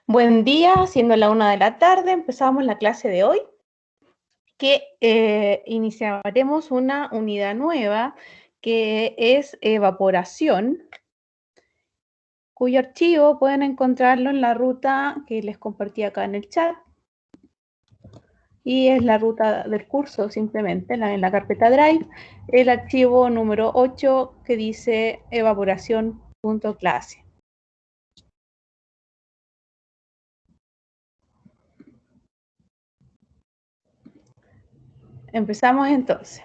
Buen día, siendo la 1 de la tarde, empezamos la clase de hoy, que iniciaremos una unidad nueva, que es evaporación, cuyo archivo pueden encontrarlo en la ruta que les compartí acá en el chat, y es la ruta del curso simplemente, en la carpeta Drive, el archivo número 8 que dice evaporación.clase. Empezamos entonces.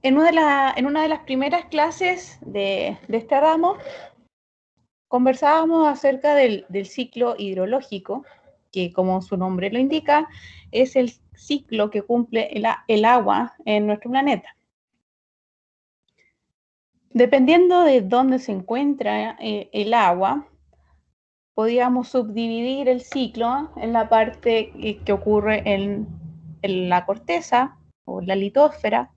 En una de las primeras clases de este ramo, conversábamos acerca del ciclo hidrológico, que como su nombre lo indica, es el ciclo que cumple el agua en nuestro planeta. Dependiendo de dónde se encuentra el agua, podíamos subdividir el ciclo en la parte que ocurre en la corteza o la litosfera,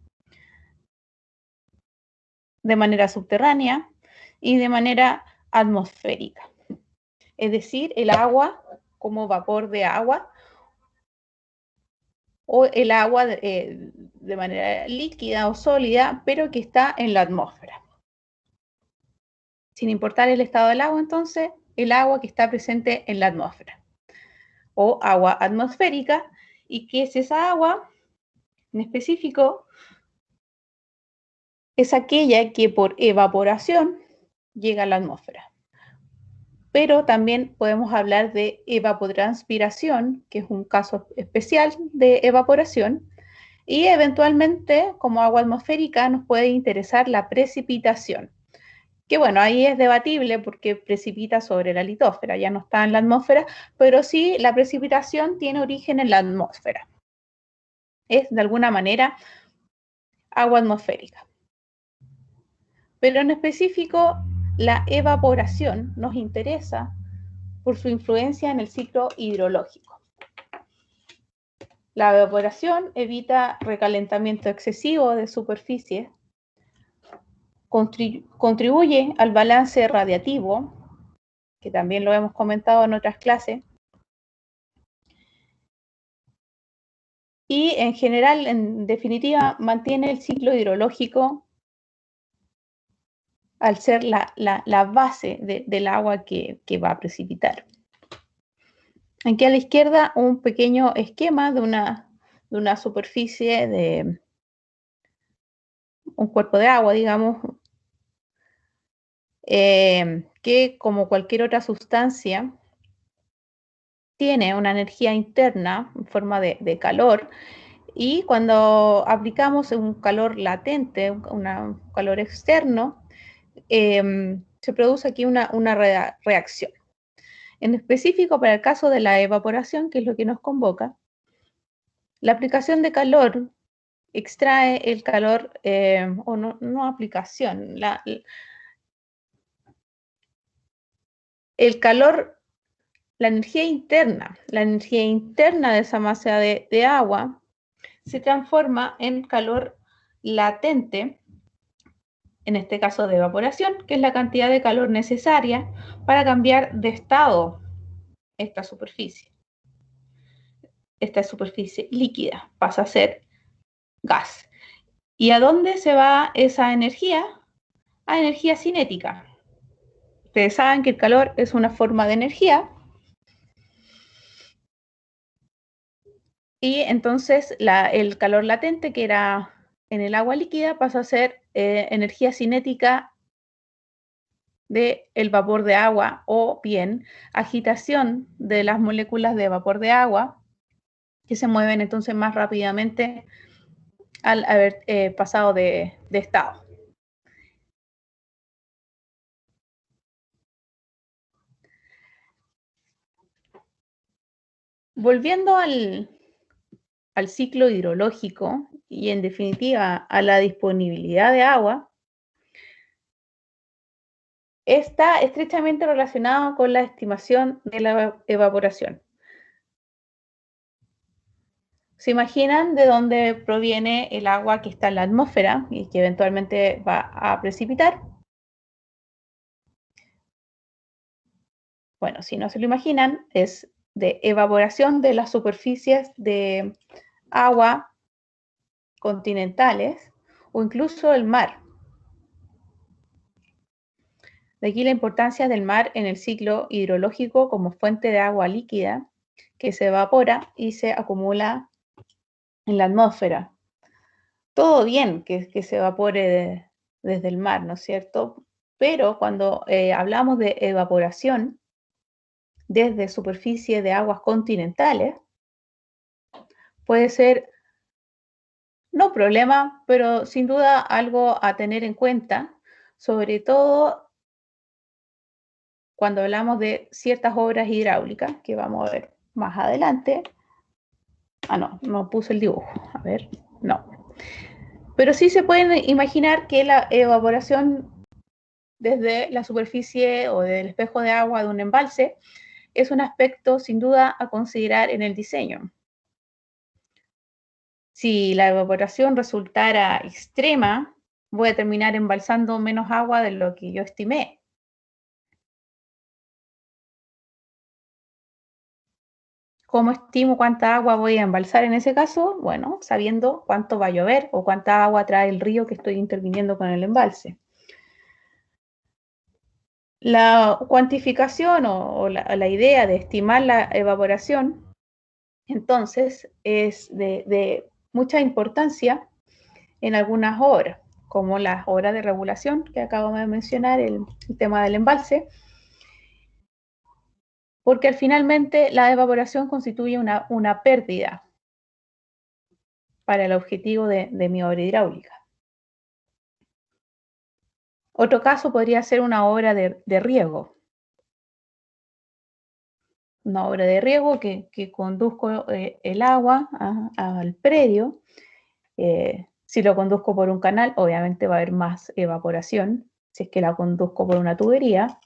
de manera subterránea y de manera atmosférica. Es decir, el agua como vapor de agua o el agua de manera líquida o sólida, pero que está en la atmósfera. Sin importar el estado del agua, entonces, el agua que está presente en la atmósfera o agua atmosférica. ¿Y qué es esa agua? En específico, es aquella que por evaporación llega a la atmósfera. Pero también podemos hablar de evapotranspiración, que es un caso especial de evaporación, y eventualmente, como agua atmosférica, nos puede interesar la precipitación, que bueno, ahí es debatible porque precipita sobre la litosfera, ya no está en la atmósfera, pero sí la precipitación tiene origen en la atmósfera. Es de alguna manera agua atmosférica. Pero en específico, la evaporación nos interesa por su influencia en el ciclo hidrológico. La evaporación evita recalentamiento excesivo de superficie, contribuye al balance radiativo, que también lo hemos comentado en otras clases, y en general, en definitiva, mantiene el ciclo hidrológico al ser la base del agua que va a precipitar. Aquí a la izquierda un pequeño esquema de una superficie de un cuerpo de agua, digamos, que como cualquier otra sustancia tiene una energía interna en forma de calor, y cuando aplicamos un calor latente, un calor externo, se produce aquí una reacción. En específico, para el caso de la evaporación, que es lo que nos convoca, la aplicación de calor extrae el calor, o no aplicación, el calor, la energía interna de esa masa de agua se transforma en calor latente, en este caso de evaporación, que es la cantidad de calor necesaria para cambiar de estado esta superficie. Esta superficie líquida pasa a ser gas. ¿Y a dónde se va esa energía? A energía cinética. Ustedes saben que el calor es una forma de energía, y entonces el calor latente, que era en el agua líquida, pasa a ser energía cinética del vapor de agua, o bien agitación de las moléculas de vapor de agua, que se mueven entonces más rápidamente al haber pasado de estado. Volviendo al ciclo hidrológico y en definitiva a la disponibilidad de agua, está estrechamente relacionado con la estimación de la evaporación. ¿Se imaginan de dónde proviene el agua que está en la atmósfera y que eventualmente va a precipitar? Bueno, si no se lo imaginan, es de evaporación de las superficies de agua continentales o incluso el mar. De aquí la importancia del mar en el ciclo hidrológico como fuente de agua líquida que se evapora y se acumula en la atmósfera. Todo bien que se evapore desde el mar, ¿no es cierto? Pero cuando hablamos de evaporación desde superficie de aguas continentales, puede ser no problema, pero sin duda algo a tener en cuenta, sobre todo cuando hablamos de ciertas obras hidráulicas, que vamos a ver más adelante. Ah, no puse el dibujo. A ver, no. Pero sí se pueden imaginar que la evaporación desde la superficie o del espejo de agua de un embalse es un aspecto sin duda a considerar en el diseño. Si la evaporación resultara extrema, voy a terminar embalsando menos agua de lo que yo estimé. ¿Cómo estimo cuánta agua voy a embalsar en ese caso? Bueno, sabiendo cuánto va a llover o cuánta agua trae el río que estoy interviniendo con el embalse. La cuantificación o la idea de estimar la evaporación, entonces, es de mucha importancia en algunas obras, como las obras de regulación que acabo de mencionar, el tema del embalse, porque finalmente la evaporación constituye una pérdida para el objetivo de mi obra hidráulica. Otro caso podría ser una obra de riego. Una obra de riego que conduzco el agua al predio. Si lo conduzco por un canal, obviamente va a haber más evaporación. Si es que la conduzco por una tubería.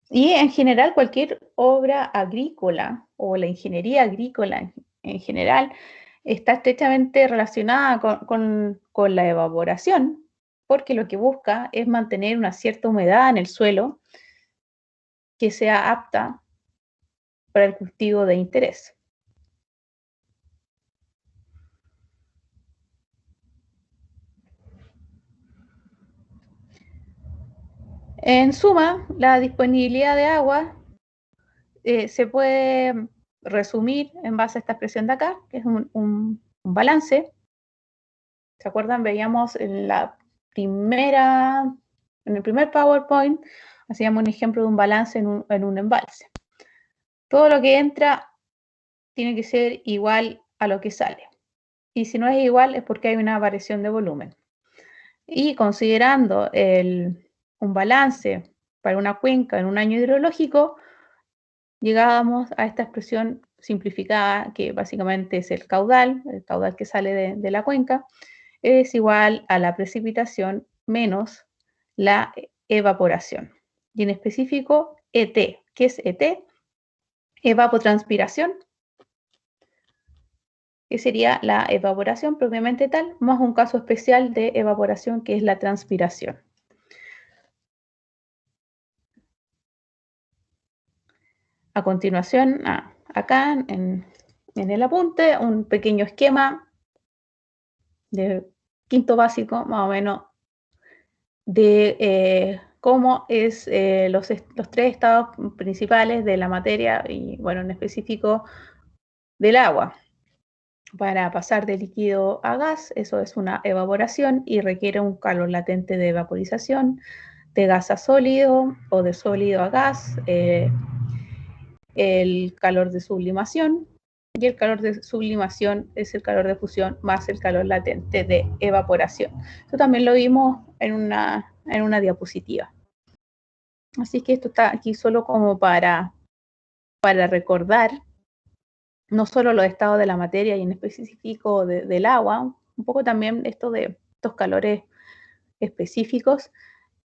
Y en general, cualquier obra agrícola o la ingeniería agrícola en general está estrechamente relacionada con la evaporación, porque lo que busca es mantener una cierta humedad en el suelo que sea apta para el cultivo de interés. En suma, la disponibilidad de agua se puede resumir en base a esta expresión de acá, que es un balance. ¿Se acuerdan? Veíamos en el primer PowerPoint, hacíamos un ejemplo de un balance en un embalse. Todo lo que entra tiene que ser igual a lo que sale. Y si no es igual es porque hay una variación de volumen. Y considerando un balance para una cuenca en un año hidrológico, llegábamos a esta expresión simplificada que básicamente es el caudal que sale de la cuenca, es igual a la precipitación menos la evaporación. Y en específico, ET. ¿Qué es ET? Evapotranspiración, que sería la evaporación propiamente tal, más un caso especial de evaporación que es la transpiración. A continuación, acá en el apunte, un pequeño esquema de quinto básico, más o menos, de cómo es los tres estados principales de la materia y, bueno, en específico del agua. Para pasar de líquido a gas, eso es una evaporación y requiere un calor latente de vaporización, de gas a sólido o de sólido a gas, el calor de sublimación, y el calor de sublimación es el calor de fusión más el calor latente de evaporación. Esto también lo vimos en una diapositiva. Así que esto está aquí solo como para recordar no solo los estados de la materia y en específico del agua, un poco también esto de estos calores específicos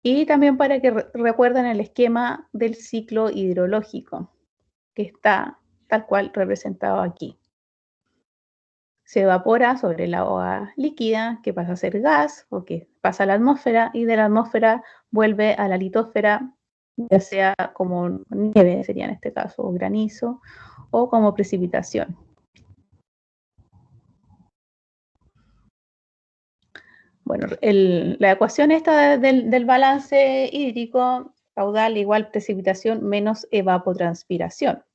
y también para que recuerden el esquema del ciclo hidrológico que está tal cual representado aquí. se evapora sobre el agua líquida, que pasa a ser gas o que pasa a la atmósfera y de la atmósfera vuelve a la litosfera, ya sea como nieve, sería en este caso, o granizo, o como precipitación. Bueno, la ecuación esta del balance hídrico, caudal igual precipitación menos evapotranspiración.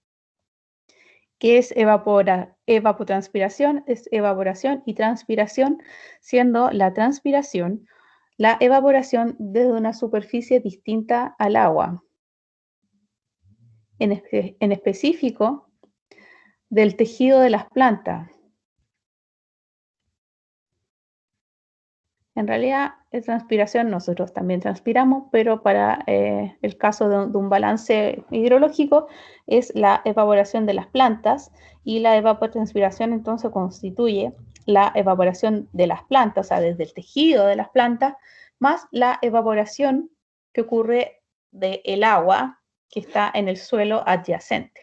¿Qué es evapotranspiración? Es evaporación y transpiración, siendo la transpiración la evaporación desde una superficie distinta al agua. En específico, del tejido de las plantas. En realidad, es transpiración, nosotros también transpiramos, pero para el caso de un balance hidrológico es la evaporación de las plantas y la evapotranspiración entonces constituye la evaporación de las plantas, o sea, desde el tejido de las plantas, más la evaporación que ocurre del agua que está en el suelo adyacente.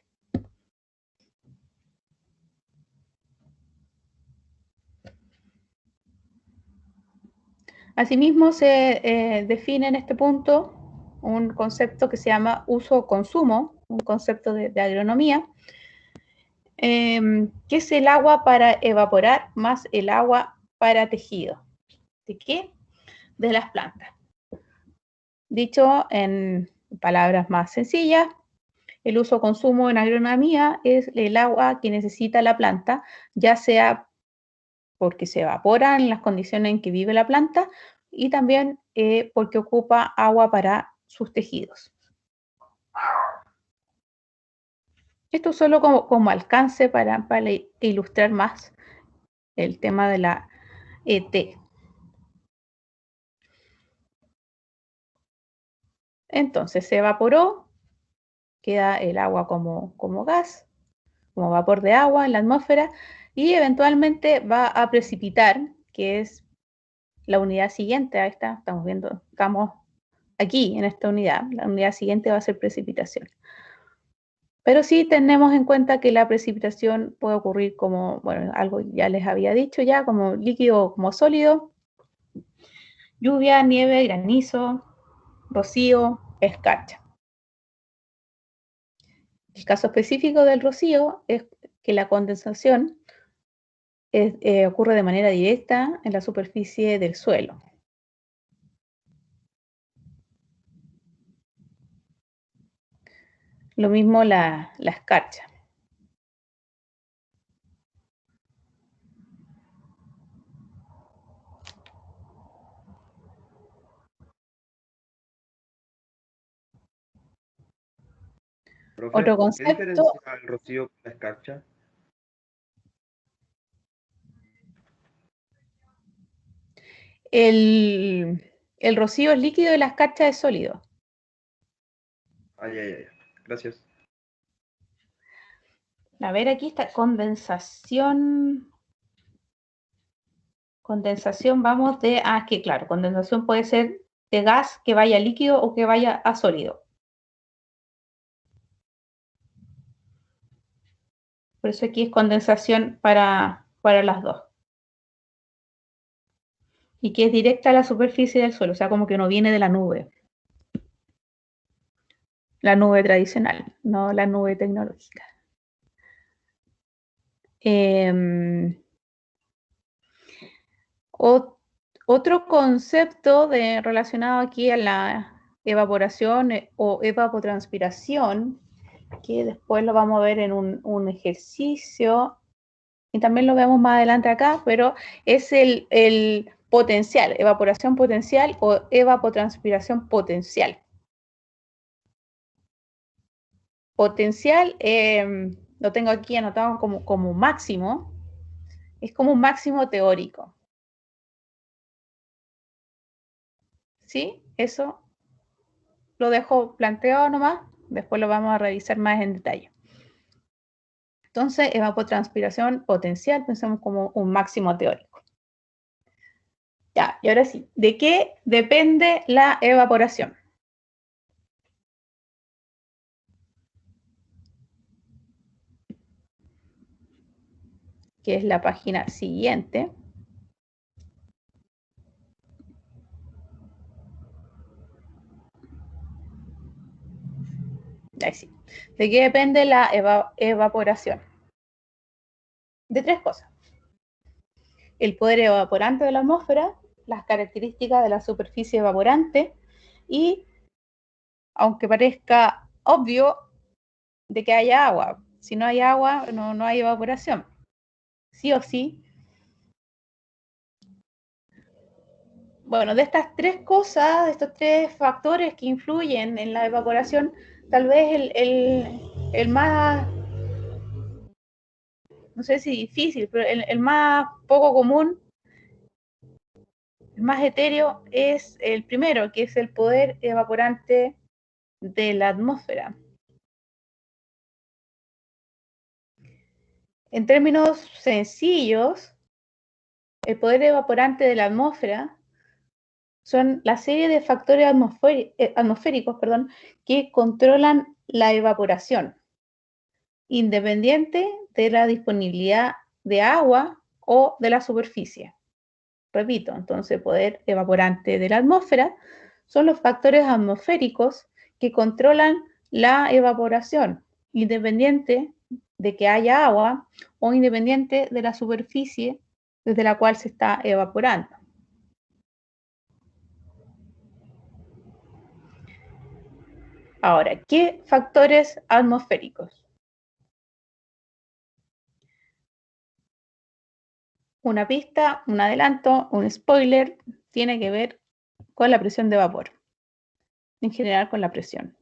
Asimismo, se define en este punto un concepto que se llama uso-consumo, un concepto de agronomía, que es el agua para evaporar más el agua para tejido. ¿De qué? De las plantas. Dicho en palabras más sencillas, el uso-consumo en agronomía es el agua que necesita la planta, ya sea porque se evapora en las condiciones en que vive la planta y también porque ocupa agua para sus tejidos. Esto solo como alcance para ilustrar más el tema de la ET. Entonces se evaporó, queda el agua como gas, como vapor de agua en la atmósfera y eventualmente va a precipitar, que es la unidad siguiente a esta, estamos aquí en esta unidad, la unidad siguiente va a ser precipitación. Pero sí tenemos en cuenta que la precipitación puede ocurrir como, bueno, algo ya les había dicho ya, como líquido o como sólido, lluvia, nieve, granizo, rocío, escarcha. El caso específico del rocío es que la condensación ocurre de manera directa en la superficie del suelo. Lo mismo la escarcha. Profe, Otro ¿qué concepto, diferencia el rocío con la escarcha? el rocío es líquido y la escarcha es sólido. Ay, ay, ay. Gracias. A ver, aquí está condensación. Condensación, vamos de, es que claro, condensación puede ser de gas que vaya a líquido o que vaya a sólido. Por eso aquí es condensación para las dos. Y que es directa a la superficie del suelo, o sea, como que no viene de la nube. La nube tradicional, no la nube tecnológica. Otro concepto relacionado aquí a la evaporación o evapotranspiración, que después lo vamos a ver en un ejercicio, y también lo vemos más adelante acá, pero es el potencial, evaporación potencial o evapotranspiración potencial. Potencial, lo tengo aquí anotado como máximo, es como un máximo teórico. ¿Sí? Eso lo dejo planteado nomás, después lo vamos a revisar más en detalle. Entonces, evapotranspiración potencial, pensemos como un máximo teórico. Ya, y ahora sí, ¿de qué depende la evaporación? que es la página siguiente. Ahí sí. ¿De qué depende la evaporación? De tres cosas. El poder evaporante de la atmósfera, las características de la superficie evaporante y, aunque parezca obvio, de que haya agua. Si no hay agua, no hay evaporación. Sí o sí. Bueno, de estas tres cosas, de estos tres factores que influyen en la evaporación, tal vez el más, no sé si difícil, pero el más poco común, el más etéreo, es el primero, que es el poder evaporante de la atmósfera. En términos sencillos, el poder evaporante de la atmósfera son la serie de factores atmosféricos que controlan la evaporación, independiente de la disponibilidad de agua o de la superficie. Repito, entonces el poder evaporante de la atmósfera son los factores atmosféricos que controlan la evaporación, independiente de que haya agua o independiente de la superficie desde la cual se está evaporando. Ahora, ¿qué factores atmosféricos? Una pista, un adelanto, un spoiler, tiene que ver con la presión de vapor, en general con la presión.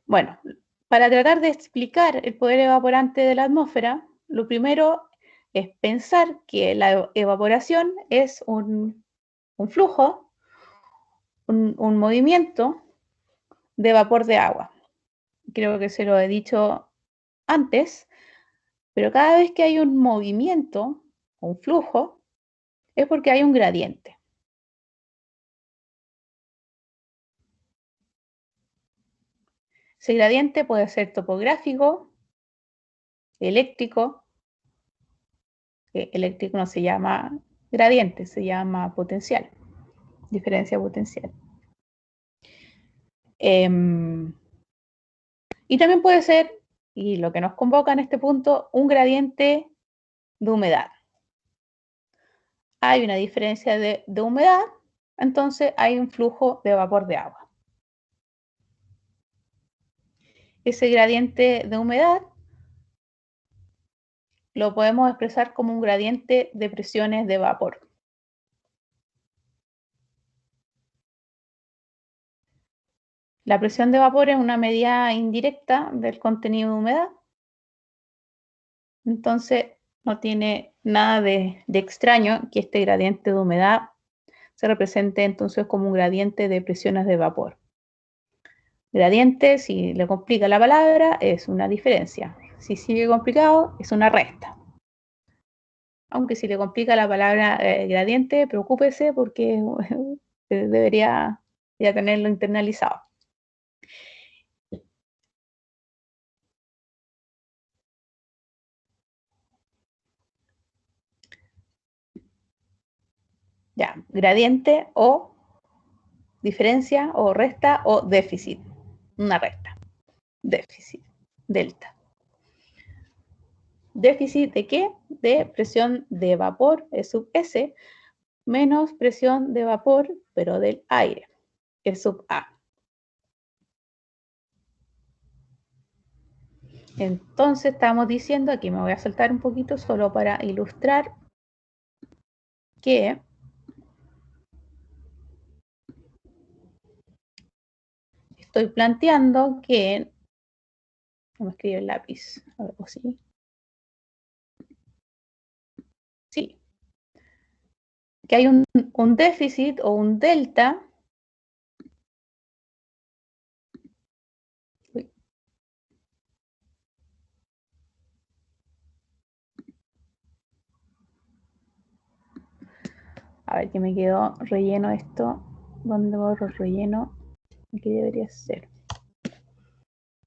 Bueno, para tratar de explicar el poder evaporante de la atmósfera, lo primero es pensar que la evaporación es un flujo, un movimiento de vapor de agua. Creo que se lo he dicho antes, pero cada vez que hay un movimiento o un flujo, es porque hay un gradiente. Ese gradiente puede ser topográfico, eléctrico. Eléctrico no se llama gradiente, se llama potencial, diferencia potencial. Y también puede ser, y lo que nos convoca en este punto, un gradiente de humedad. Hay una diferencia de humedad, entonces hay un flujo de vapor de agua. Ese gradiente de humedad lo podemos expresar como un gradiente de presiones de vapor. La presión de vapor es una medida indirecta del contenido de humedad. Entonces, no tiene nada de extraño que este gradiente de humedad se represente entonces como un gradiente de presiones de vapor. Gradiente, si le complica la palabra, es una diferencia. Si sigue complicado, es una resta. Aunque si le complica la palabra gradiente, preocúpese porque debería ya tenerlo internalizado. Ya, gradiente o diferencia o resta o déficit. Una resta. Déficit. Delta. ¿Déficit de qué? De presión de vapor, E sub S, menos presión de vapor, pero del aire, E sub A. Entonces estamos diciendo, aquí me voy a saltar un poquito solo para ilustrar que estoy planteando que, ¿cómo escribo el lápiz? Algo así. Sí. Que hay un déficit o un delta. Uy. A ver que me quedó relleno esto. ¿Dónde borro relleno? Aquí debería ser.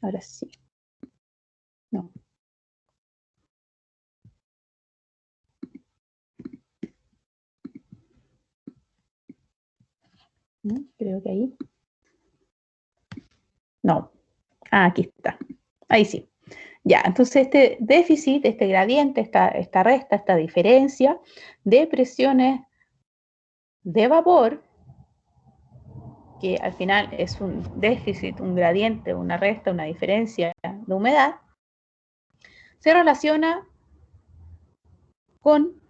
Ahora sí. No. Creo que ahí. No. Ah, aquí está. Ahí sí. Ya, entonces este déficit, este gradiente, esta resta, esta diferencia de presiones de vapor, que al final es un déficit, un gradiente, una resta, una diferencia de humedad, se relaciona con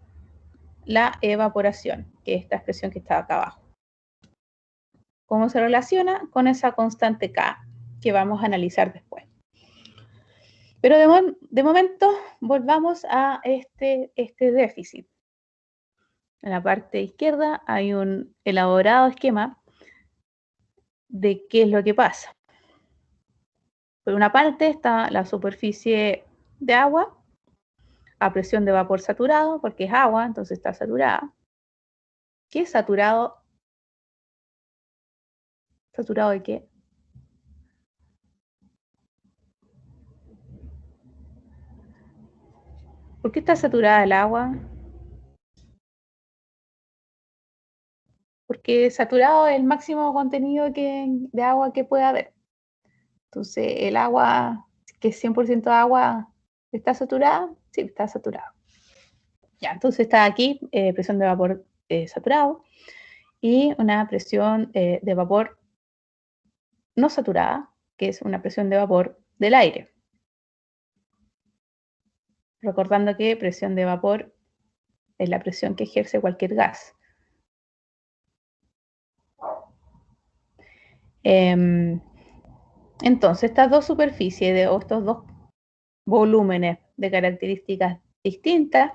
la evaporación, que es esta expresión que está acá abajo. ¿Cómo se relaciona? Con esa constante K que vamos a analizar después. Pero de momento volvamos a este déficit. En la parte izquierda hay un elaborado esquema de qué es lo que pasa. Por una parte está la superficie de agua a presión de vapor saturado, porque es agua, entonces está saturada. ¿Qué es saturado? ¿Saturado de qué? ¿Por qué está saturada el agua? Porque saturado es el máximo contenido de agua que puede haber. Entonces, el agua, que es 100% agua, ¿está saturada? Sí, está saturada. Ya, entonces está aquí presión de vapor saturado y una presión de vapor no saturada, que es una presión de vapor del aire. Recordando que presión de vapor es la presión que ejerce cualquier gas. Entonces, estas dos superficies o estos dos volúmenes de características distintas,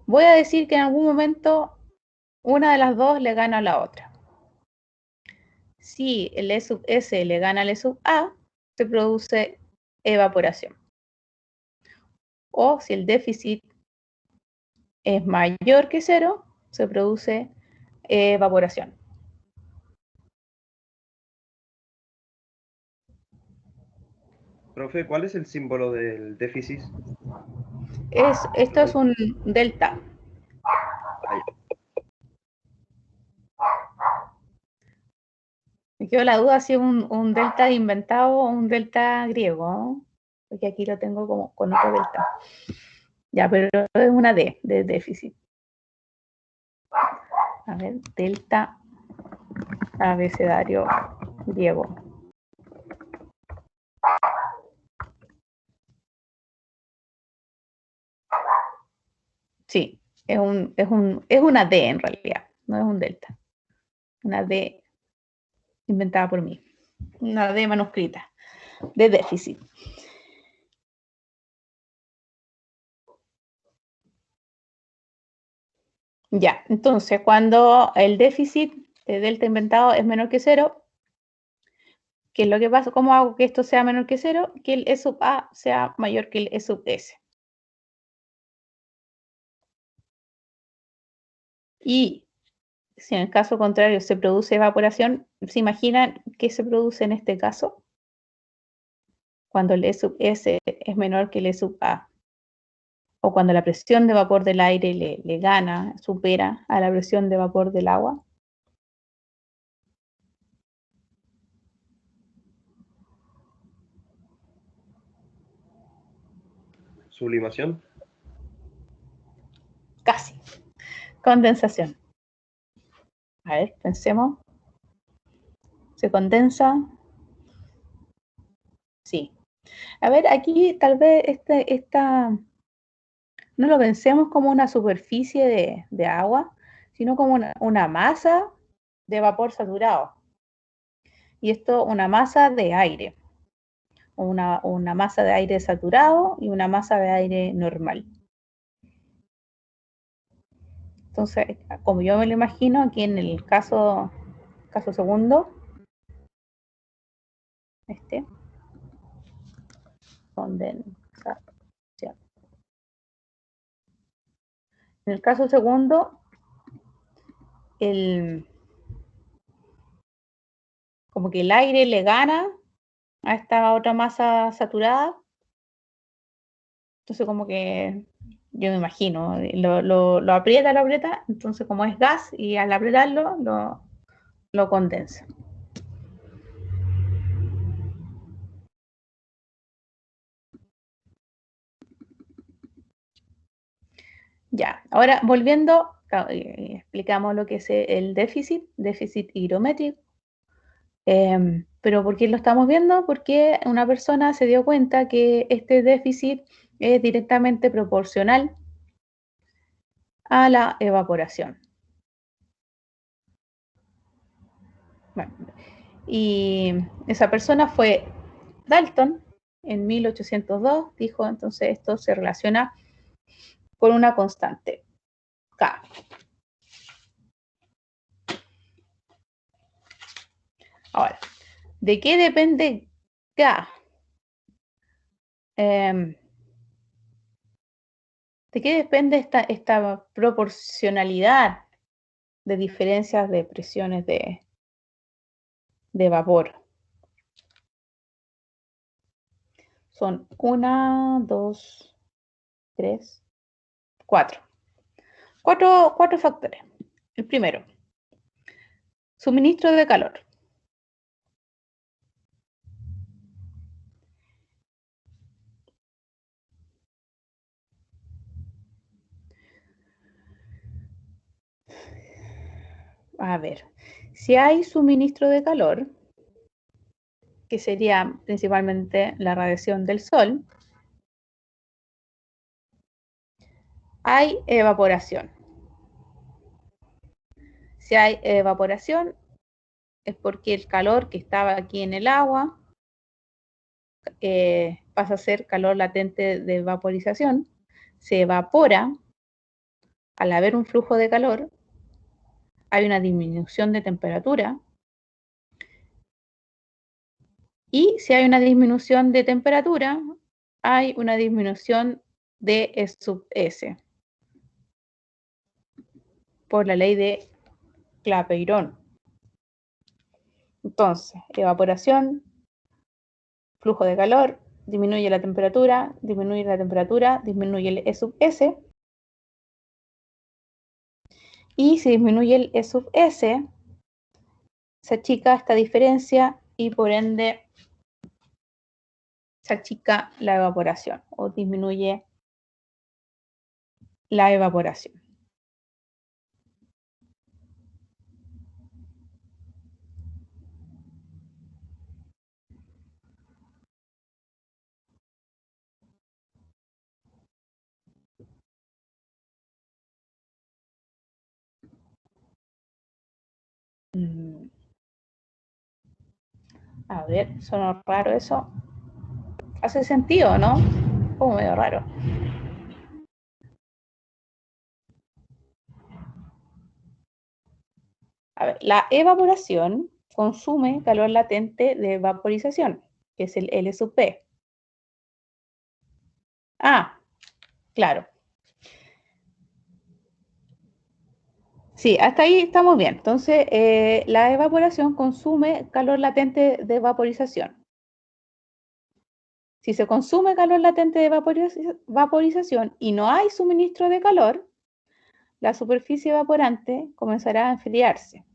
voy a decir que en algún momento una de las dos le gana a la otra. Si el E sub S le gana al E sub A, se produce evaporación. O si el déficit es mayor que cero, se produce evaporación. Profe, ¿cuál es el símbolo del déficit? Esto es un delta. Ahí. Me quedó la duda si es un delta inventado o un delta griego, ¿no? Porque aquí lo tengo como con otro delta. Ya, pero es una D de déficit. A ver, delta abecedario griego. Sí, es una D en realidad, no es un delta. Una D inventada por mí. Una D manuscrita de déficit. Ya, entonces cuando el déficit de delta inventado es menor que cero, ¿qué es lo que pasa? ¿Cómo hago que esto sea menor que cero? Que el E sub A sea mayor que el E sub S. Y si en el caso contrario se produce evaporación, ¿se imaginan qué se produce en este caso? Cuando el E sub S es menor que el E sub A. O cuando la presión de vapor del aire le gana, supera a la presión de vapor del agua. Sublimación. Casi. Condensación. A ver, pensemos. ¿Se condensa? Sí. A ver, aquí tal vez no lo pensemos como una superficie de agua, sino como una masa de vapor saturado. Y esto, una masa de aire. Una masa de aire saturado y una masa de aire normal. Entonces, como yo me lo imagino, aquí en el caso segundo, condensación. En el caso segundo, como que el aire le gana a esta otra masa saturada. Entonces, como que yo me imagino, lo aprieta, entonces como es gas y al apretarlo lo condensa. Ya, ahora volviendo, explicamos lo que es el déficit higrométrico. Pero ¿por qué lo estamos viendo? Porque una persona se dio cuenta que este déficit es directamente proporcional a la evaporación. Bueno, y esa persona fue Dalton en 1802, dijo, entonces esto se relaciona con una constante, K. Ahora, ¿de qué depende K? ¿De qué depende esta proporcionalidad de diferencias de presiones de vapor? Son 1, 2, 3, 4. Cuatro factores. El primero, suministro de calor. A ver, si hay suministro de calor, que sería principalmente la radiación del sol, hay evaporación. Si hay evaporación, es porque el calor que estaba aquí en el agua pasa a ser calor latente de vaporización, se evapora. Al haber un flujo de calor, hay una disminución de temperatura. Y si hay una disminución de temperatura, hay una disminución de E sub S por la ley de Clapeyron. Entonces, evaporación, flujo de calor, disminuye la temperatura, disminuye el E sub S. Y si disminuye el E sub S, se achica esta diferencia y por ende se achica la evaporación o disminuye la evaporación. A ver, sonó raro eso. Hace sentido, ¿no? Como medio raro. A ver, la evaporación consume calor latente de vaporización, que es el L sub P. Ah, claro. Sí, hasta ahí estamos bien. Entonces, la evaporación consume calor latente de vaporización. Si se consume calor latente de vaporización y no hay suministro de calor, la superficie evaporante comenzará a enfriarse.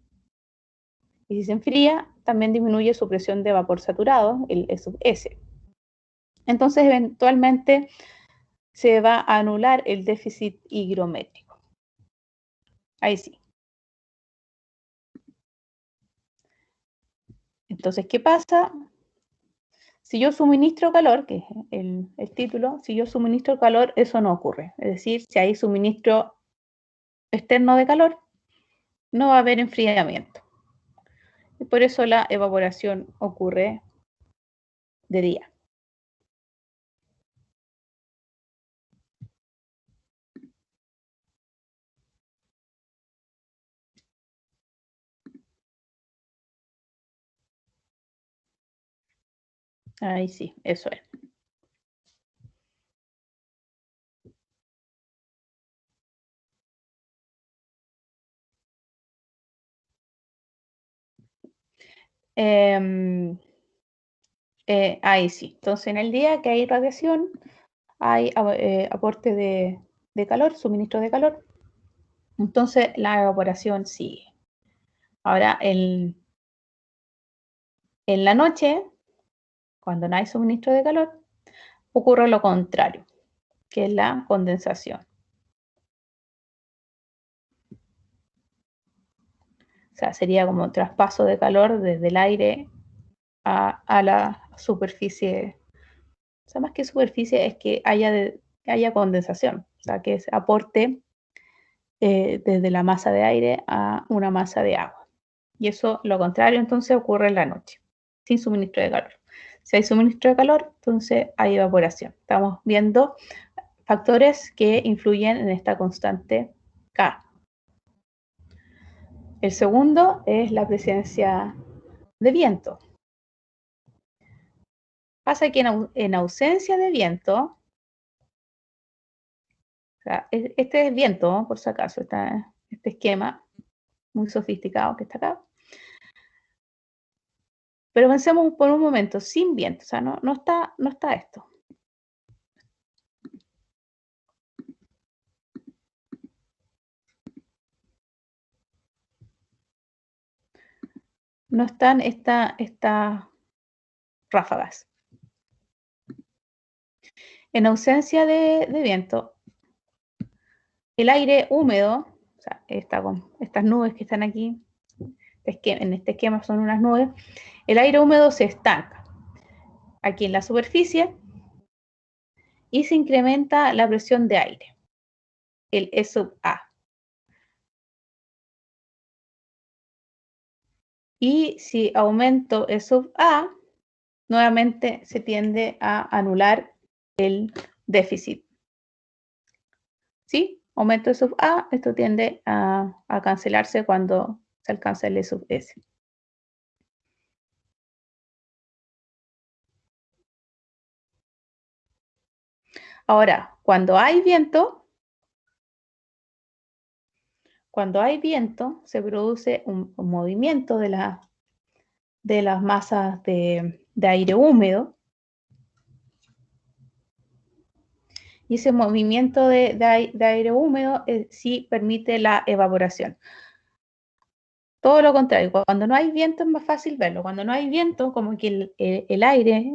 Y si se enfría, también disminuye su presión de vapor saturado, el E sub S. Entonces, eventualmente se va a anular el déficit higrométrico. Ahí sí. Entonces, ¿qué pasa? Si yo suministro calor, que es el título, si yo suministro calor, eso no ocurre. Es decir, si hay suministro externo de calor, no va a haber enfriamiento. Y por eso la evaporación ocurre de día. Ahí sí, eso es. Ahí sí. Entonces, en el día que hay radiación, hay aporte de calor, suministro de calor. Entonces, la evaporación sigue. Ahora, en la noche, cuando no hay suministro de calor, ocurre lo contrario, que es la condensación. O sea, sería como un traspaso de calor desde el aire a la superficie. O sea, más que superficie es que haya condensación, o sea, que se aporte desde la masa de aire a una masa de agua. Y eso, lo contrario, entonces ocurre en la noche, sin suministro de calor. Si hay suministro de calor, entonces hay evaporación. Estamos viendo factores que influyen en esta constante K. El segundo es la presencia de viento. Pasa que en ausencia de viento, o sea, este es viento, ¿no? Por si acaso, este esquema muy sofisticado que está acá. Pero pensemos por un momento, sin viento, o sea, no está esto. No están estas ráfagas. En ausencia de viento, el aire húmedo, o sea, estas nubes que están aquí, en este esquema son unas nubes, el aire húmedo se estanca aquí en la superficie y se incrementa la presión de aire, el E sub A. Y si aumento E sub A, nuevamente se tiende a anular el déficit. ¿Sí? Aumento E sub A, esto tiende a cancelarse cuando se alcanza el E sub S. Ahora, cuando hay viento, se produce un movimiento de las masas de aire húmedo. Y ese movimiento de aire húmedo sí permite la evaporación. Todo lo contrario, cuando no hay viento es más fácil verlo. Cuando no hay viento, como que el aire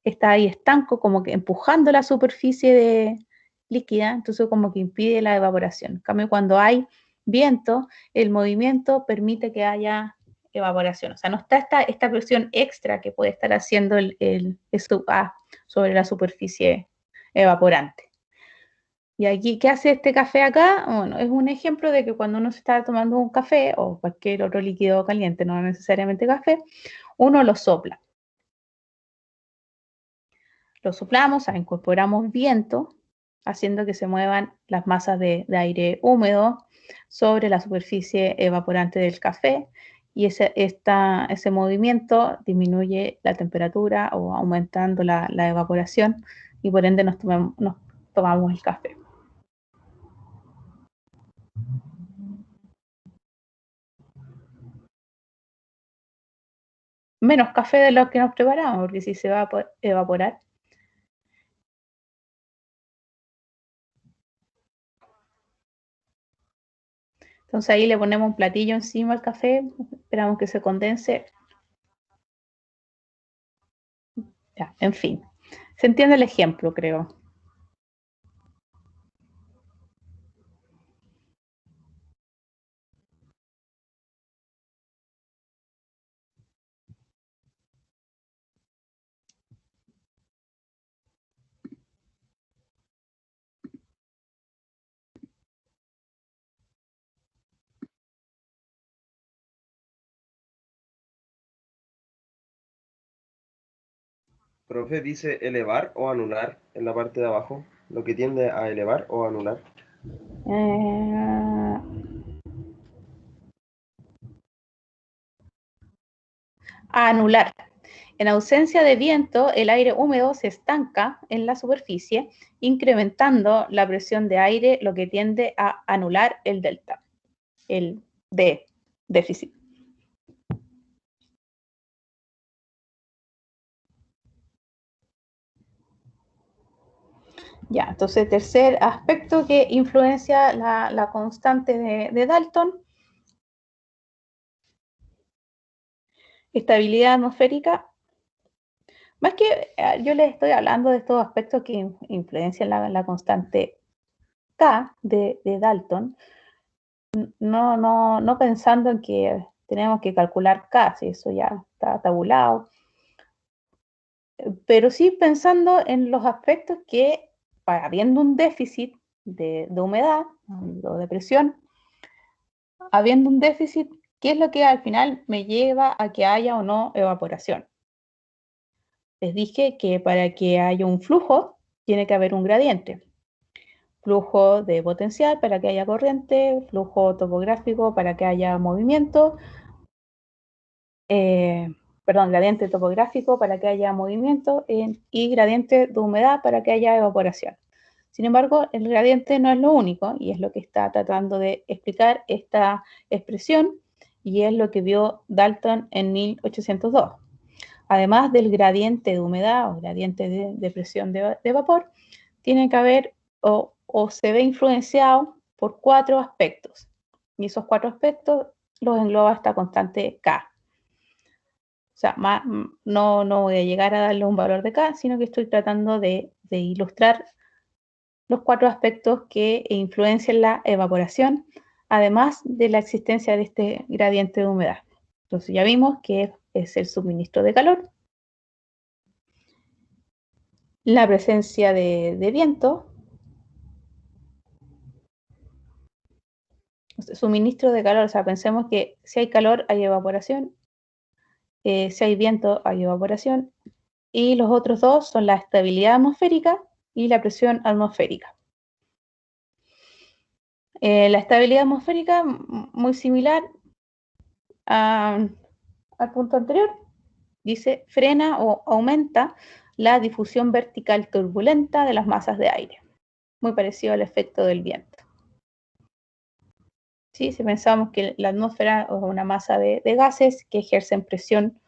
está ahí estanco, como que empujando la superficie líquida, entonces como que impide la evaporación. En cambio, cuando hay viento, el movimiento permite que haya evaporación. O sea, no está esta presión extra que puede estar haciendo el sub A sobre la superficie evaporante. Y aquí, ¿qué hace este café acá? Bueno, es un ejemplo de que cuando uno se está tomando un café o cualquier otro líquido caliente, no necesariamente café, uno lo sopla. Lo soplamos, incorporamos viento, haciendo que se muevan las masas de aire húmedo sobre la superficie evaporante del café, y ese movimiento disminuye la temperatura o aumentando la evaporación, y por ende nos tomamos el café. Menos café de lo que nos preparamos, porque si se va a evaporar. Entonces ahí le ponemos un platillo encima al café, esperamos que se condense. Ya, en fin, se entiende el ejemplo, creo. Profe, dice elevar o anular en la parte de abajo, lo que tiende a elevar o anular. A anular. En ausencia de viento, el aire húmedo se estanca en la superficie, incrementando la presión de aire, lo que tiende a anular el delta, el D, déficit. Ya, entonces, tercer aspecto que influencia la constante de Dalton Estabilidad atmosférica. Más que yo les estoy hablando de estos aspectos que influencian la constante K de Dalton, no pensando en que tenemos que calcular K, si eso ya está tabulado, pero sí pensando en los aspectos que, habiendo un déficit de humedad o de presión, habiendo un déficit, ¿qué es lo que al final me lleva a que haya o no evaporación? Les dije que para que haya un flujo, tiene que haber un gradiente. Flujo de potencial para que haya corriente, flujo topográfico para que haya movimiento, gradiente topográfico para que haya movimiento y gradiente de humedad para que haya evaporación. Sin embargo, el gradiente no es lo único y es lo que está tratando de explicar esta expresión y es lo que vio Dalton en 1802. Además del gradiente de humedad o gradiente de presión de vapor, tiene que haber o se ve influenciado por 4 aspectos. Y esos 4 aspectos los engloba esta constante K. O sea, no voy a llegar a darle un valor de K, sino que estoy tratando de ilustrar los 4 aspectos que influencian la evaporación, además de la existencia de este gradiente de humedad. Entonces ya vimos que es el suministro de calor, la presencia de viento, suministro de calor, o sea, pensemos que si hay calor hay evaporación, si hay viento hay evaporación, y los otros dos son la estabilidad atmosférica y la presión atmosférica. La estabilidad atmosférica, muy similar al punto anterior, dice frena o aumenta la difusión vertical turbulenta de las masas de aire, muy parecido al efecto del viento. ¿Sí? Si pensamos que la atmósfera es una masa de gases que ejercen presión,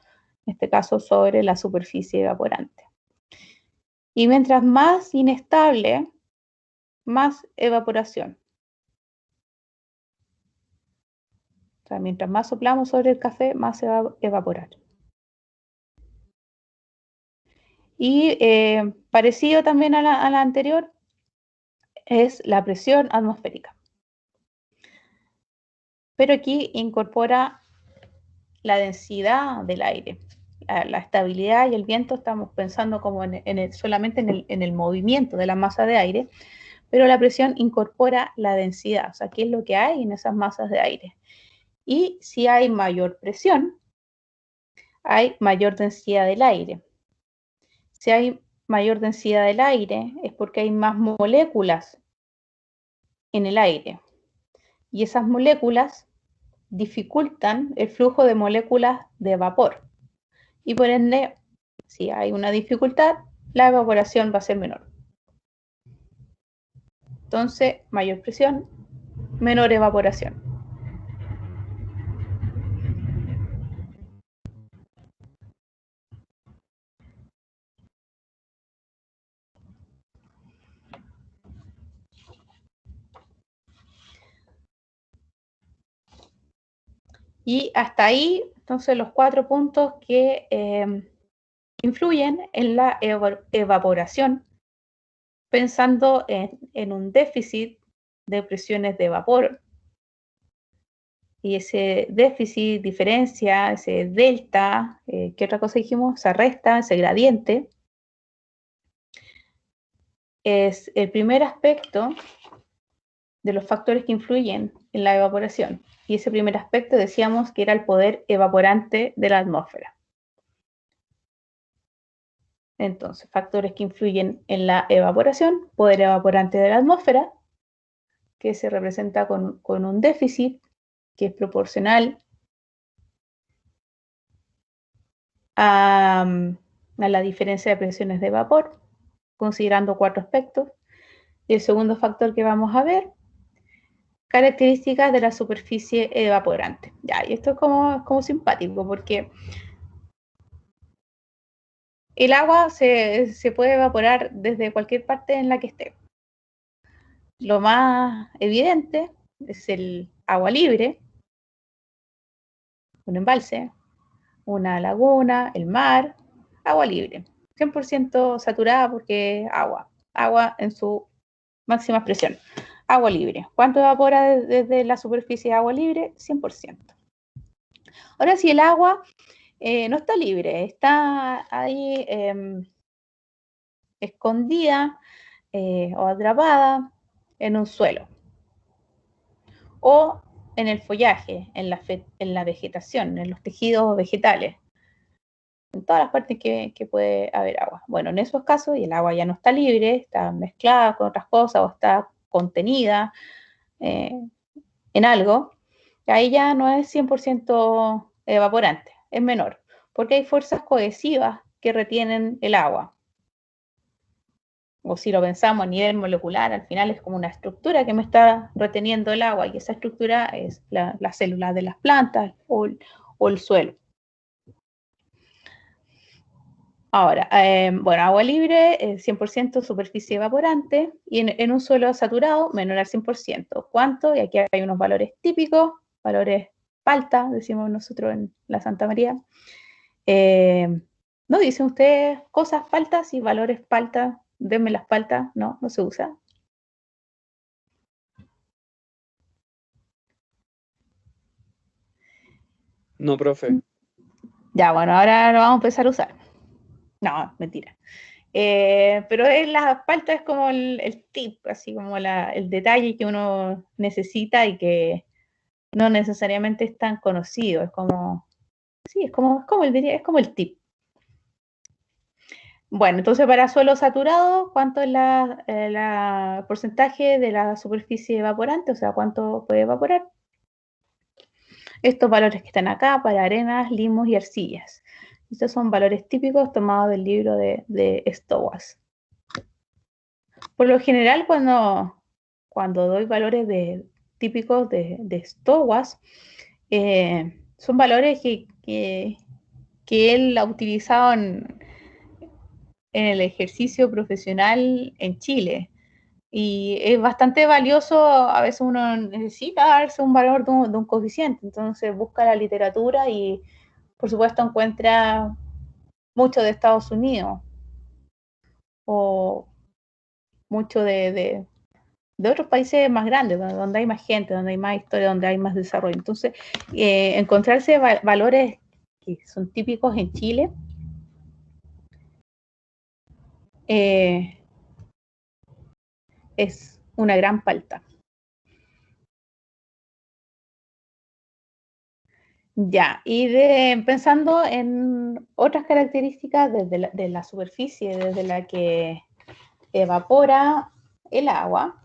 en este caso sobre la superficie evaporante. Y mientras más inestable, más evaporación. O sea, mientras más soplamos sobre el café, más se va a evaporar. Y parecido también a la anterior es la presión atmosférica. Pero aquí incorpora la densidad del aire. La estabilidad y el viento estamos pensando como solamente en el movimiento de la masa de aire, pero la presión incorpora la densidad, o sea, qué es lo que hay en esas masas de aire. Y si hay mayor presión, hay mayor densidad del aire. Si hay mayor densidad del aire es porque hay más moléculas en el aire. Y esas moléculas dificultan el flujo de moléculas de vapor. Y por ende, si hay una dificultad, la evaporación va a ser menor. Entonces, mayor presión, menor evaporación. Y hasta ahí, entonces, los 4 puntos que influyen en la evaporación, pensando en un déficit de presiones de vapor. Y ese déficit, diferencia, ese delta, ¿qué otra cosa dijimos? Se resta, ese gradiente, es el primer aspecto de los factores que influyen en la evaporación. Y ese primer aspecto decíamos que era el poder evaporante de la atmósfera. Entonces, factores que influyen en la evaporación, poder evaporante de la atmósfera, que se representa con un déficit que es proporcional a la diferencia de presiones de vapor, considerando 4 aspectos. Y el segundo factor que vamos a ver, características de la superficie evaporante. Ya, y esto es como simpático porque el agua se puede evaporar desde cualquier parte en la que esté. Lo más evidente es el agua libre, un embalse, una laguna, el mar, agua libre, 100% saturada porque agua en su máxima expresión, agua libre. ¿Cuánto evapora desde la superficie de agua libre? 100%. Ahora, si el agua no está libre, está ahí escondida o atrapada en un suelo o en el follaje, en la vegetación, en los tejidos vegetales, en todas las partes que puede haber agua. Bueno, en esos casos, y el agua ya no está libre, está mezclada con otras cosas o está contenida en algo, ahí ya no es 100% evaporante, es menor, porque hay fuerzas cohesivas que retienen el agua. O si lo pensamos a nivel molecular, al final es como una estructura que me está reteniendo el agua, y esa estructura es la célula de las plantas o el suelo. Ahora, bueno, agua libre, 100% superficie evaporante, y en un suelo saturado, menor al 100%. ¿Cuánto? Y aquí hay unos valores típicos, valores palta, decimos nosotros en la Santa María. ¿No dicen ustedes cosas paltas y valores palta? Denme las paltas, no se usa. No, profe. Ya, bueno, ahora lo vamos a empezar a usar. No, mentira. Pero la palta es como el tip, así como el detalle que uno necesita y que no necesariamente es tan conocido. Es como, sí, es como el tip. Bueno, entonces para suelo saturado, ¿cuánto es el porcentaje de la superficie evaporante? O sea, ¿cuánto puede evaporar? Estos valores que están acá para arenas, limos y arcillas. Estos son valores típicos tomados del libro de Stowaz. Por lo general, cuando doy valores típicos de Stowaz, son valores que él ha utilizado en el ejercicio profesional en Chile. Y es bastante valioso, a veces uno necesita darse un valor de un coeficiente, entonces busca la literatura y por supuesto encuentra mucho de Estados Unidos o mucho de otros países más grandes, donde hay más gente, donde hay más historia, donde hay más desarrollo. Entonces, encontrarse valores que son típicos en Chile es una gran falta. Ya, y pensando en otras características de la superficie, desde la que evapora el agua,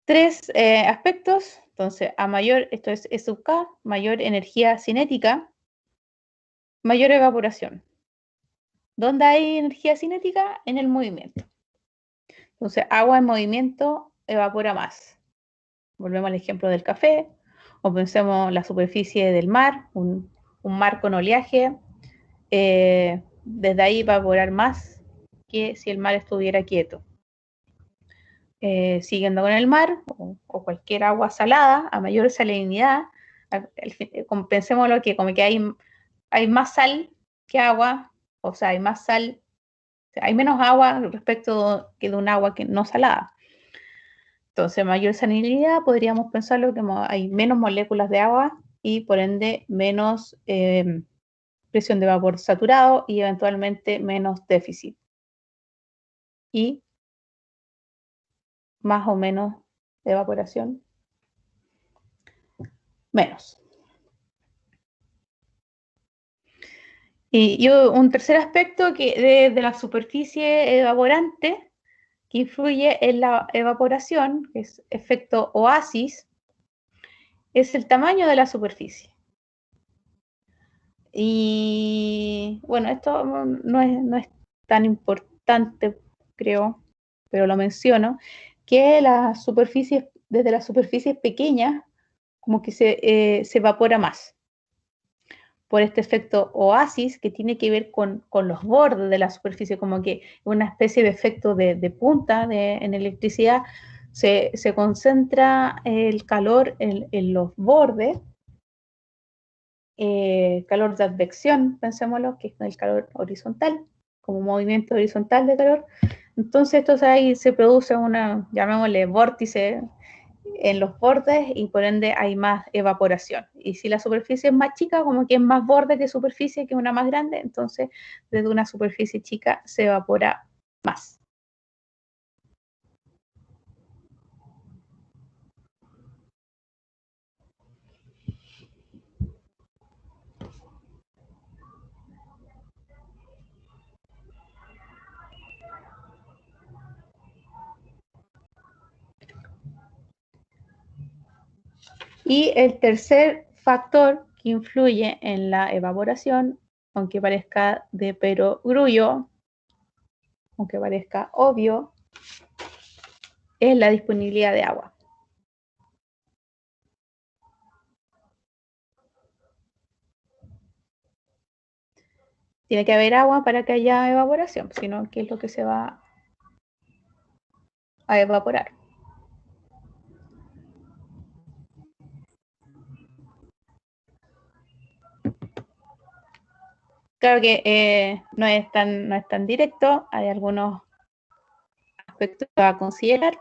tres aspectos. Entonces, esto es E sub K, mayor energía cinética, mayor evaporación. ¿Dónde hay energía cinética? En el movimiento. Entonces, agua en movimiento evapora más. Volvemos al ejemplo del café, o pensemos la superficie del mar, un mar con oleaje, desde ahí va a evaporar más que si el mar estuviera quieto. Siguiendo con el mar, o cualquier agua salada, a mayor salinidad, pensémoslo que como que hay más sal que agua, o sea, hay más sal, o sea, hay menos agua respecto que de un agua que no salada. Entonces, mayor salinidad, podríamos pensarlo como hay menos moléculas de agua y por ende menos presión de vapor saturado y eventualmente menos déficit. Y más o menos evaporación, menos. Y un tercer aspecto que de la superficie evaporante que influye en la evaporación, que es efecto oasis, es el tamaño de la superficie. Y bueno, esto no es tan importante, creo, pero lo menciono, que desde las superficies pequeñas, como que se evapora más por este efecto oasis que tiene que ver con los bordes de la superficie, como que una especie de efecto de punta en electricidad, Se concentra el calor en los bordes, calor de advección, pensémoslo, que es el calor horizontal, como movimiento horizontal de calor. Entonces, ahí se produce una, llamémosle, vórtice en los bordes y por ende hay más evaporación. Y si la superficie es más chica, como que es más borde que superficie que una más grande, entonces desde una superficie chica se evapora más. Y el tercer factor que influye en la evaporación, aunque parezca de perogrullo, aunque parezca obvio, es la disponibilidad de agua. Tiene que haber agua para que haya evaporación, sino ¿qué es lo que se va a evaporar? Claro que no es tan directo, hay algunos aspectos a considerar.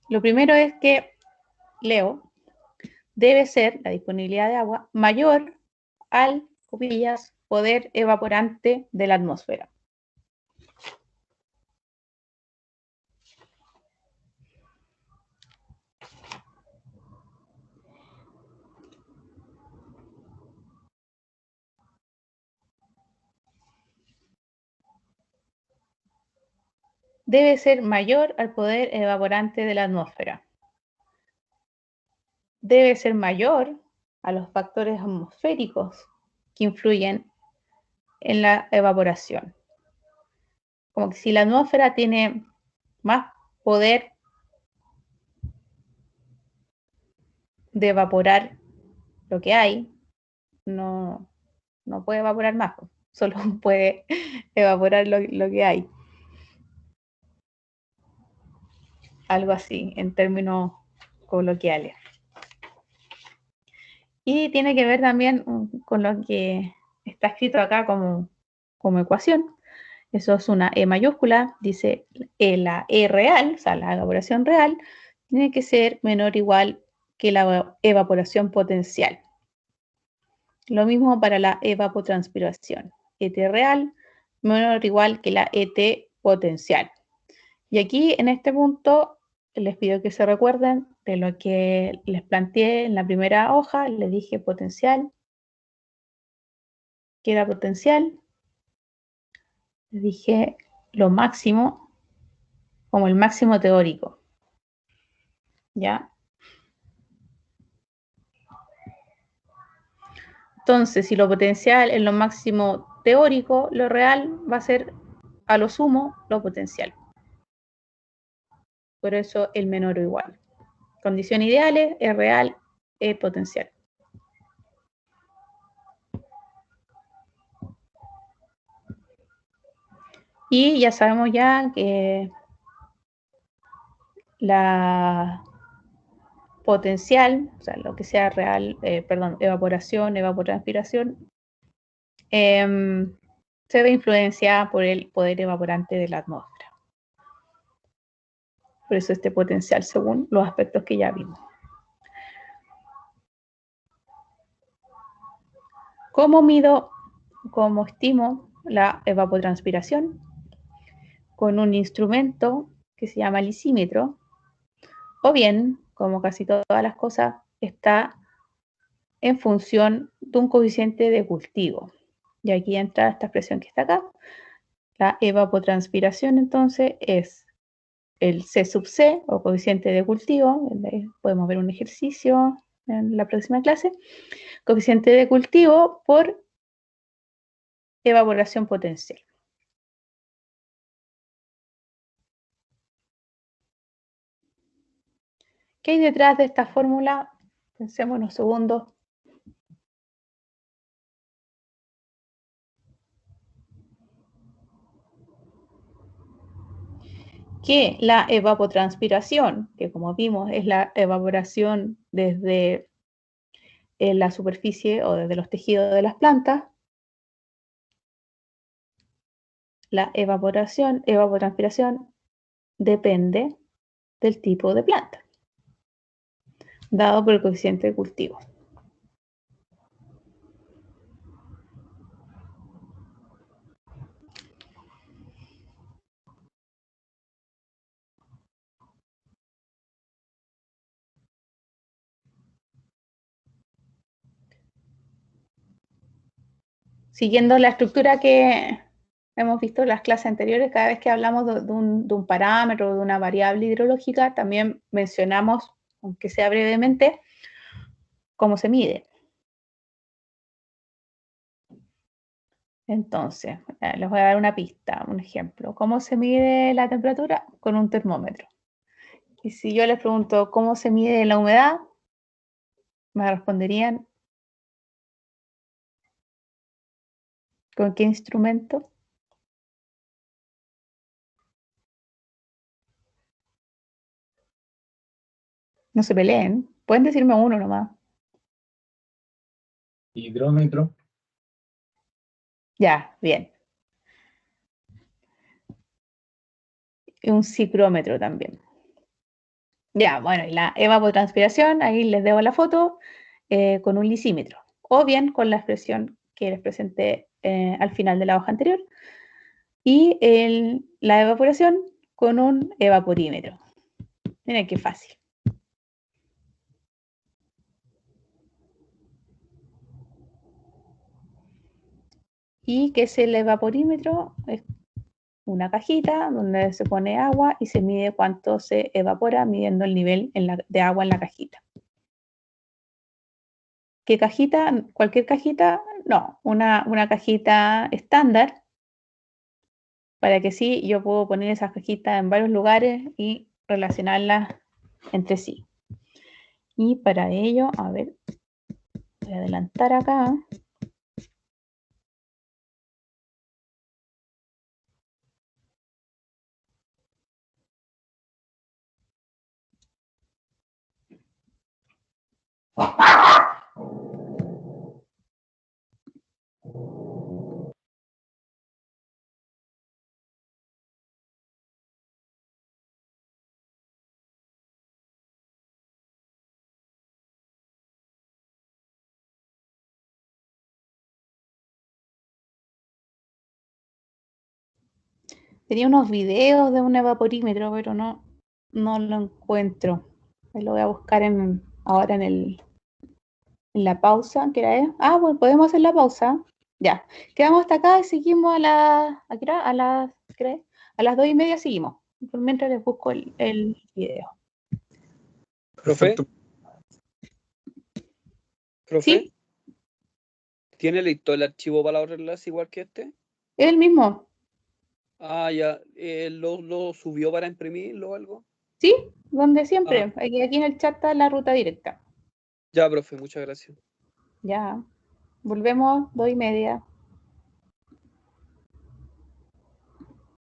Lo primero es que, leo, debe ser la disponibilidad de agua mayor al, comillas, poder evaporante de la atmósfera. Debe ser mayor al poder evaporante de la atmósfera. Debe ser mayor a los factores atmosféricos que influyen en la evaporación. Como que si la atmósfera tiene más poder de evaporar lo que hay, no puede evaporar más, solo puede evaporar lo que hay. Algo así, en términos coloquiales. Y tiene que ver también con lo que está escrito acá como ecuación. Eso es una E mayúscula, dice la E real, o sea, la evaporación real, tiene que ser menor o igual que la evaporación potencial. Lo mismo para la evapotranspiración. ET real menor o igual que la ET potencial. Y aquí en este punto les pido que se recuerden de lo que les planteé en la primera hoja. Les dije potencial, que era potencial. Les dije lo máximo como el máximo teórico. ¿Ya? Entonces, si lo potencial es lo máximo teórico, lo real va a ser a lo sumo lo potencial. Por eso el menor o igual. Condiciones ideales es real, es potencial. Y ya sabemos ya que la potencial, o sea, lo que sea real, evaporación, evapotranspiración, se ve influenciada por el poder evaporante de la atmósfera. Por eso este potencial, según los aspectos que ya vimos. ¿Cómo mido, cómo estimo la evapotranspiración? Con un instrumento que se llama lisímetro, o bien, como casi todas las cosas, está en función de un coeficiente de cultivo. Y aquí entra esta expresión que está acá. La evapotranspiración entonces es el C sub C o coeficiente de cultivo. Podemos ver un ejercicio en la próxima clase. Coeficiente de cultivo por evaporación potencial. ¿Qué hay detrás de esta fórmula? Pensemos unos segundos. que la evapotranspiración, que como vimos es la evaporación desde la superficie o desde los tejidos de las plantas, la evapotranspiración depende del tipo de planta, dado por el coeficiente de cultivo. Siguiendo la estructura que hemos visto en las clases anteriores, cada vez que hablamos de un parámetro, de una variable hidrológica, también mencionamos, aunque sea brevemente, cómo se mide. Entonces, les voy a dar una pista, un ejemplo. ¿Cómo se mide la temperatura? Con un termómetro. Y si yo les pregunto cómo se mide la humedad, me responderían ¿con qué instrumento? No se peleen, pueden decirme uno nomás. Hidrómetro. Ya, bien. Y un ciclómetro también. Ya, bueno, y la evapotranspiración, ahí les debo la foto, con un lisímetro. O bien con la expresión que les presenté al final de la hoja anterior. Y la evaporación con un evaporímetro. Miren qué fácil. Y que es el evaporímetro, es una cajita donde se pone agua y se mide cuánto se evapora midiendo el nivel de agua en la cajita. ¿Qué cajita? ¿Cualquier cajita? No, una cajita estándar, para que sí yo puedo poner esas cajitas en varios lugares y relacionarlas entre sí. Y para ello, a ver, voy a adelantar acá. Tenía unos videos de un evaporímetro, pero no lo encuentro. Ahí lo voy a buscar ahora en la pausa, ¿qué hora es? Ah, bueno, podemos hacer la pausa. Ya, quedamos hasta acá y seguimos ¿a qué hora? ¿qué hora es? A las 2:30 seguimos. Por mientras les busco el video. ¿Profe? ¿Profe? ¿Sí? ¿Tiene listo el archivo para la enlace igual que este? Es el mismo. Ah, ya. ¿Lo subió para imprimirlo o algo? ¿Sí? Donde siempre. Aquí en el chat está la ruta directa. Ya, profe, muchas gracias. Ya. Volvemos 2:30.